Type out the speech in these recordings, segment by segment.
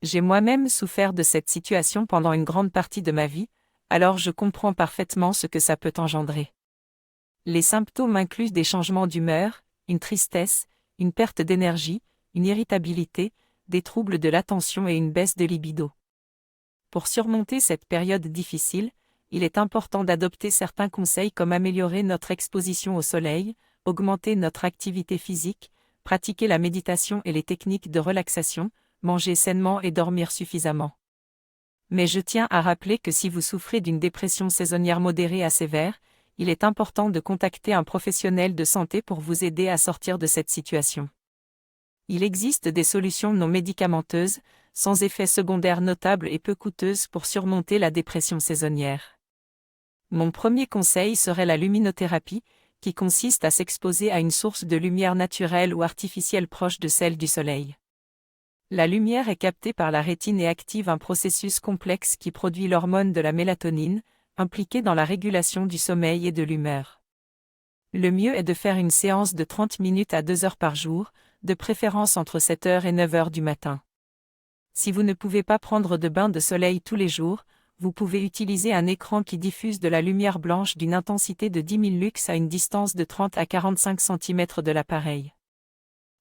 J'ai moi-même souffert de cette situation pendant une grande partie de ma vie, alors je comprends parfaitement ce que ça peut engendrer. Les symptômes incluent des changements d'humeur, une tristesse, une perte d'énergie, une irritabilité, des troubles de l'attention et une baisse de libido. Pour surmonter cette période difficile, il est important d'adopter certains conseils comme améliorer notre exposition au soleil, augmenter notre activité physique, pratiquer la méditation et les techniques de relaxation, manger sainement et dormir suffisamment. Mais je tiens à rappeler que si vous souffrez d'une dépression saisonnière modérée à sévère, il est important de contacter un professionnel de santé pour vous aider à sortir de cette situation. Il existe des solutions non médicamenteuses, sans effets secondaires notables et peu coûteuses pour surmonter la dépression saisonnière. Mon premier conseil serait la luminothérapie, qui consiste à s'exposer à une source de lumière naturelle ou artificielle proche de celle du soleil. La lumière est captée par la rétine et active un processus complexe qui produit l'hormone de la mélatonine, impliquée dans la régulation du sommeil et de l'humeur. Le mieux est de faire une séance de 30 minutes à 2 heures par jour, de préférence entre 7 heures et 9 heures du matin. Si vous ne pouvez pas prendre de bain de soleil tous les jours, vous pouvez utiliser un écran qui diffuse de la lumière blanche d'une intensité de 10 000 lux à une distance de 30 à 45 cm de l'appareil.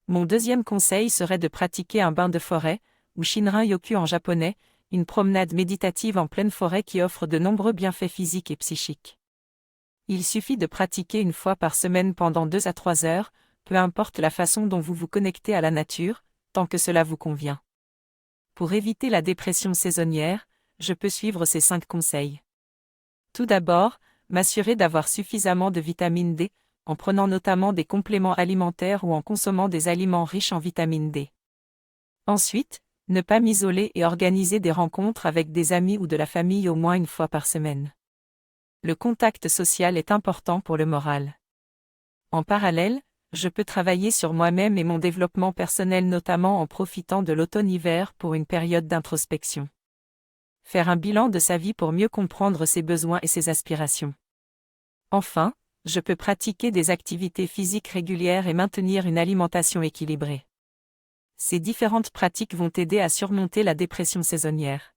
Mon deuxième conseil serait de pratiquer un bain de forêt, ou Shinrin-yoku en japonais, une promenade méditative en pleine forêt qui offre de nombreux bienfaits physiques et psychiques. Il suffit de pratiquer une fois par semaine pendant 2 à 3 heures, peu importe la façon dont vous vous connectez à la nature, tant que cela vous convient. Pour éviter la dépression saisonnière, je peux suivre ces 5 conseils. Tout d'abord, m'assurer d'avoir suffisamment de vitamine D, en prenant notamment des compléments alimentaires ou en consommant des aliments riches en vitamine D. Ensuite, ne pas m'isoler et organiser des rencontres avec des amis ou de la famille au moins une fois par semaine. Le contact social est important pour le moral. En parallèle, je peux travailler sur moi-même et mon développement personnel notamment en profitant de l'automne-hiver pour une période d'introspection. Faire un bilan de sa vie pour mieux comprendre ses besoins et ses aspirations. Enfin, je peux pratiquer des activités physiques régulières et maintenir une alimentation équilibrée. Ces différentes pratiques vont aider à surmonter la dépression saisonnière.